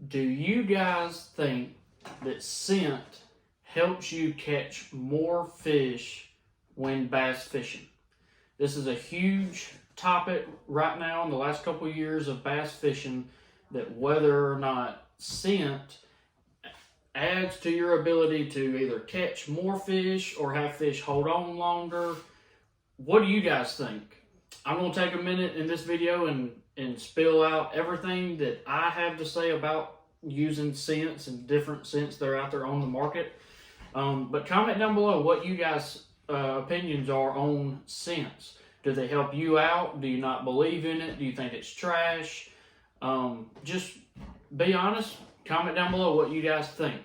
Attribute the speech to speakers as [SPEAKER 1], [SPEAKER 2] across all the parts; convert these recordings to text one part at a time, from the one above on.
[SPEAKER 1] Do you guys think that scent helps you catch more fish when bass fishing? This is a huge topic right now in the last couple of years of bass fishing, that whether or not scent adds to your ability to either catch more fish or have fish hold on longer. What do you guys think? I'm going to take a minute in this video and spill out everything that I have to say about using scents and different scents that are out there on the market. But comment down below what you guys' opinions are on scents. Do they help you out? Do you not believe in it? Do you think it's trash? Just be honest. Comment down below what you guys think.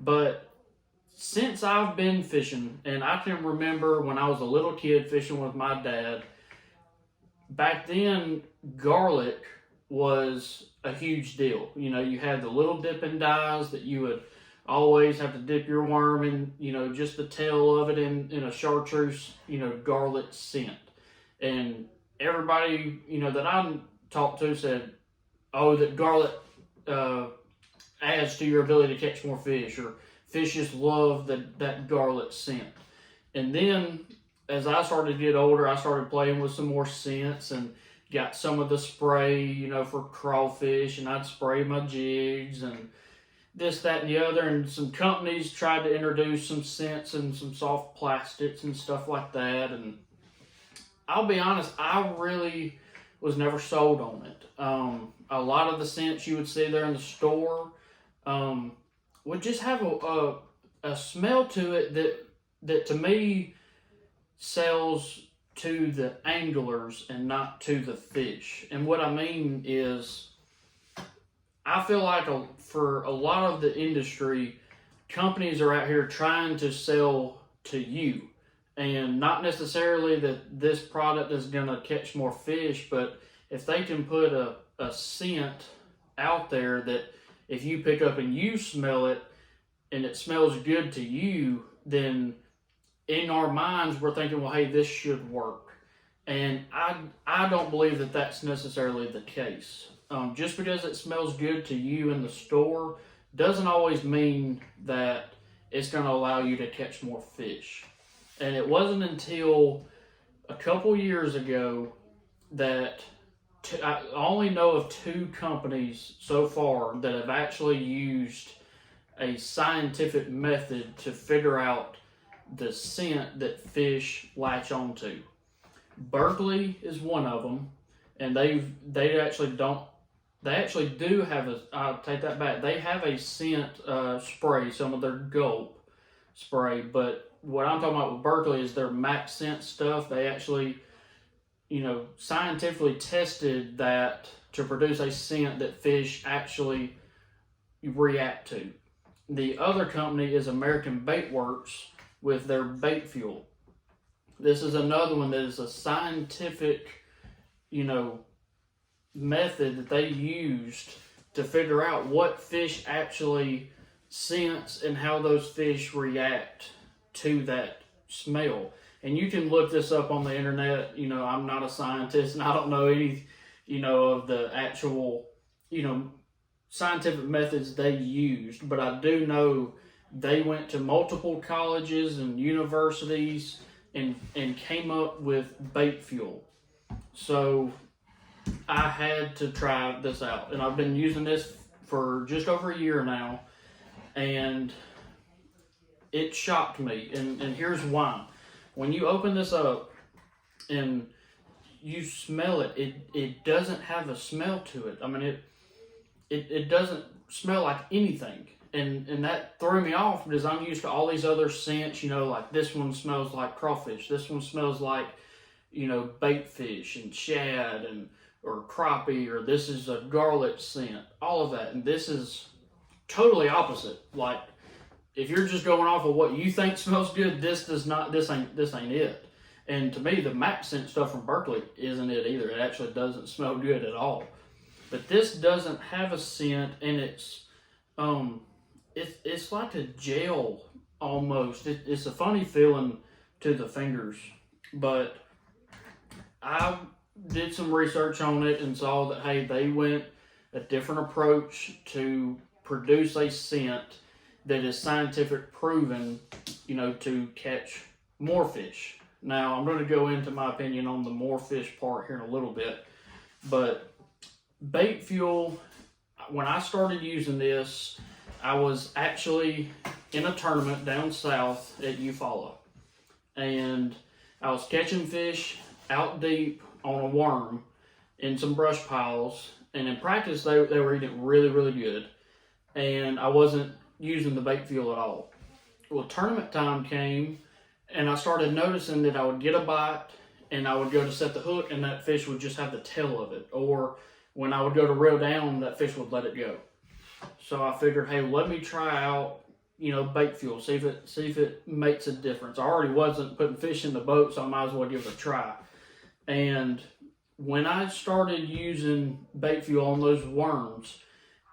[SPEAKER 1] But since I've been fishing, and I can remember when I was a little kid fishing with my dad, back then garlic was a huge deal. You know, you had the little dipping dyes that you would always have to dip your worm in, you know, just the tail of it in a chartreuse, you know, garlic scent. And everybody, you know, that I talked to said, oh, that garlic adds to your ability to catch more fish, or fish just love that garlic scent. And then as I started to get older, I started playing with some more scents and got some of the spray, you know, for crawfish, and I'd spray my jigs and this, that, and the other. And some companies tried to introduce some scents and some soft plastics and stuff like that. And I'll be honest, I really was never sold on it. A lot of the scents you would see there in the store would just have a smell to it that to me sells to the anglers and not to the fish. And what I mean is, I feel like for a lot of the industry, companies are out here trying to sell to you, and not necessarily that this product is going to catch more fish, but if they can put a scent out there that if you pick up and you smell it and it smells good to you, then in our minds we're thinking, well, hey, this should work. And I don't believe that that's necessarily the case. Just because it smells good to you in the store doesn't always mean that it's going to allow you to catch more fish. And it wasn't until a couple years ago that I only know of 2 companies so far that have actually used a scientific method to figure out the scent that fish latch onto. Berkeley is one of them, and they actually do have I'll take that back. They have a scent spray, some of their Gulp spray, but what I'm talking about with Berkeley is their max scent stuff. They actually, you know, scientifically tested that to produce a scent that fish actually react to. The other company is American Bait Works with their bait fuel. This is another one that is a scientific, you know, method that they used to figure out what fish actually sense and how those fish react to that smell. And you can look this up on the internet. You know, I'm not a scientist and I don't know any, you know, of the actual, you know, scientific methods they used, but I do know they went to multiple colleges and universities and came up with bait fuel. So I had to try this out, and I've been using this for just over a year now, and it shocked me, and here's why. When you open this up and you smell it, it doesn't have a smell to it. I mean, it doesn't smell like anything. And that threw me off because I'm used to all these other scents, you know, like this one smells like crawfish. This one smells like, you know, bait fish and shad or crappie, or this is a garlic scent, all of that. And this is totally opposite. Like, if you're just going off of what you think smells good, this ain't it. And to me, the max scent stuff from Berkeley isn't it either. It actually doesn't smell good at all. But this doesn't have a scent, and it's like a gel almost. It's a funny feeling to the fingers. But I did some research on it and saw that, hey, they went a different approach to produce a scent that is scientific proven, to catch more fish. Now, I'm going to go into my opinion on the more fish part here in a little bit, but bait fuel, when I started using this, I was actually in a tournament down south at Eufaula, and I was catching fish out deep on a worm in some brush piles, and in practice they were eating really, really good, and I wasn't using the bait fuel at all. Well, tournament time came, and I started noticing that I would get a bite, and I would go to set the hook, and that fish would just have the tail of it, or when I would go to reel down, that fish would let it go. So I figured, hey, let me try out, bait fuel, see if it makes a difference. I already wasn't putting fish in the boat, so I might as well give it a try. And when I started using bait fuel on those worms,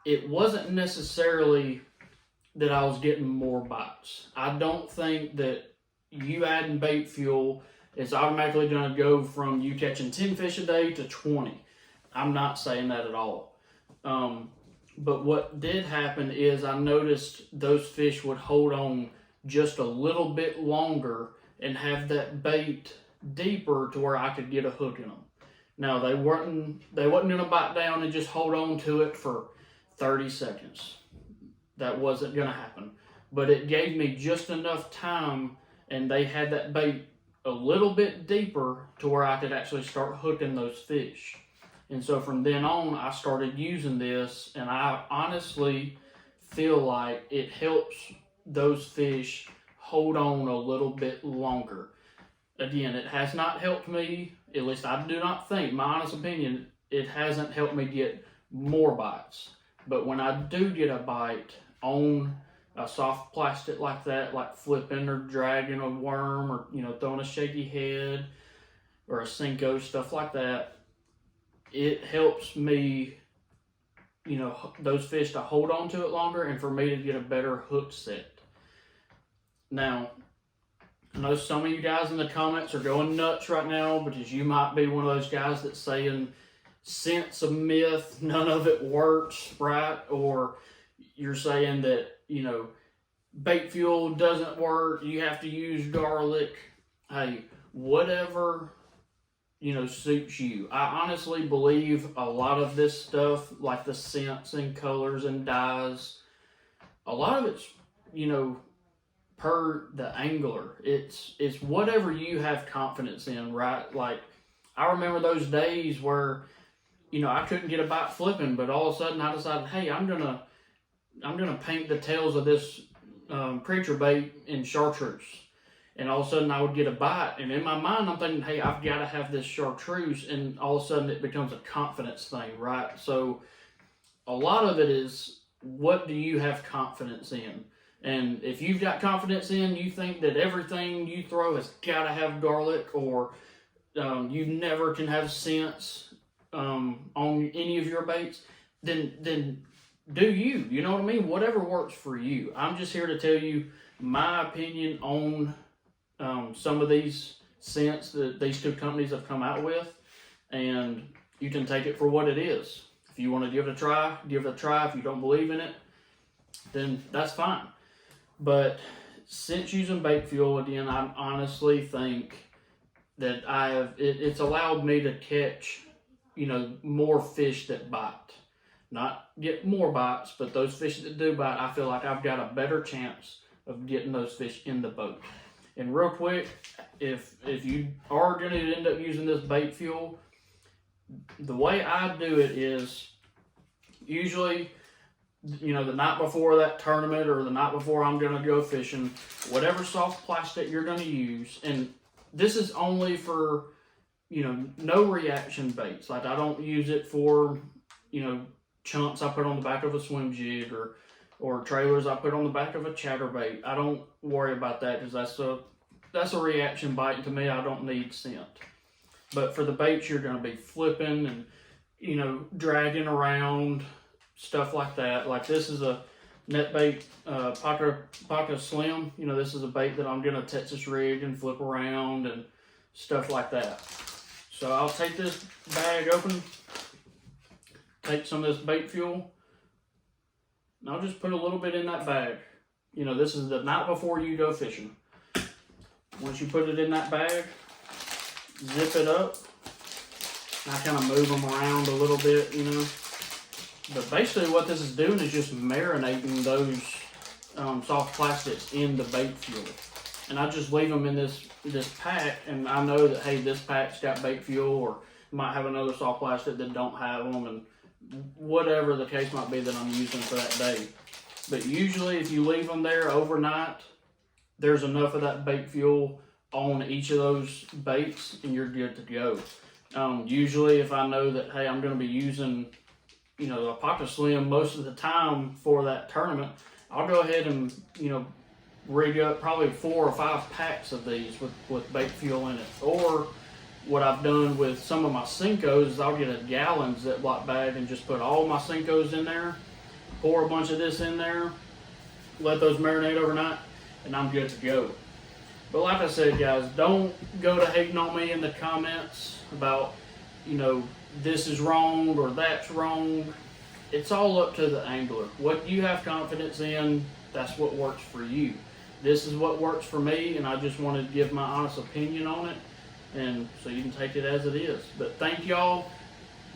[SPEAKER 1] it wasn't necessarily that I was getting more bites. I don't think that you adding bait fuel is automatically going to go from you catching 10 fish a day to 20. I'm not saying that at all. But what did happen is I noticed those fish would hold on just a little bit longer and have that bait deeper to where I could get a hook in them. Now, they wasn't going to bite down and just hold on to it for 30 seconds. That wasn't going to happen. But it gave me just enough time, and they had that bait a little bit deeper to where I could actually start hooking those fish. And so from then on, I started using this, and I honestly feel like it helps those fish hold on a little bit longer. Again, it has not helped me, at least I do not think, my honest opinion, it hasn't helped me get more bites. But when I do get a bite on a soft plastic like that, like flipping or dragging a worm or, throwing a shaky head or a Cinco, stuff like that, it helps me, those fish to hold on to it longer and for me to get a better hook set. Now, I know some of you guys in the comments are going nuts right now because you might be one of those guys that's saying scent's a myth, none of it works, right? Or you're saying that, bait fuel doesn't work, you have to use garlic. Hey, whatever suits you. I honestly believe a lot of this stuff, like the scents and colors and dyes, a lot of it's, per the angler. It's whatever you have confidence in, right? Like, I remember those days where, I couldn't get a bite flipping, but all of a sudden I decided, hey, I'm gonna paint the tails of this preacher bait in chartreuse. And all of a sudden I would get a bite, and in my mind I'm thinking, hey, I've got to have this chartreuse, and all of a sudden it becomes a confidence thing, right? So a lot of it is, what do you have confidence in? And if you've got confidence in, you think that everything you throw has got to have garlic, or you never can have scents on any of your baits, then do you. You know what I mean? Whatever works for you. I'm just here to tell you my opinion on some of these scents that these two companies have come out with, and you can take it for what it is. If you want to give it a try, give it a try. If you don't believe in it, then that's fine. But since using bait fuel, again, I honestly think that it's allowed me to catch, more fish that bite. Not get more bites, but those fish that do bite, I feel like I've got a better chance of getting those fish in the boat. And real quick, if you are going to end up using this bait fuel, the way I do it is usually, the night before that tournament or the night before I'm going to go fishing, whatever soft plastic you're going to use, and this is only for, no reaction baits. Like, I don't use it for, chunks I put on the back of a swim jig or trailers I put on the back of a chatterbait. I don't worry about that because that's a reaction bite, and to me, I don't need scent. But for the baits, you're going to be flipping and, dragging around, stuff like that. Like, this is a net bait, Paca Slim. This is a bait that I'm going to Texas rig and flip around and stuff like that. So I'll take this bag open, take some of this bait fuel, and I'll just put a little bit in that bag. You know, this is the night before you go fishing. Once you put it in that bag, zip it up. I kind of move them around a little bit, you know. But basically what this is doing is just marinating those soft plastics in the bait fuel. And I just leave them in this pack, and I know that, hey, this pack's got bait fuel, or might have another soft plastic that don't have them, and whatever the case might be that I'm using for that day. But usually if you leave them there overnight, there's enough of that bait fuel on each of those baits and you're good to go. Usually if I know that, hey, I'm going to be using, you know, a Pocket Slim most of the time for that tournament, I'll go ahead and, you know, rig up probably 4 or 5 packs of these with bait fuel in it. Or what I've done with some of my Senkos is I'll get a gallon Ziploc bag and just put all my Senkos in there, pour a bunch of this in there, let those marinate overnight, and I'm good to go. But like I said, guys, don't go to hating on me in the comments about, you know, this is wrong or that's wrong. It's all up to the angler. What you have confidence in, that's what works for you. This is what works for me, and I just wanted to give my honest opinion on it, and so you can take it as it is. But thank y'all.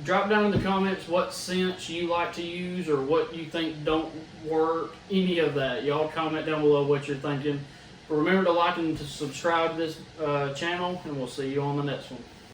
[SPEAKER 1] Drop down in the comments what scents you like to use or what you think don't work, any of that. Y'all comment down below what you're thinking. Remember to like and to subscribe to this channel, and we'll see you on the next one.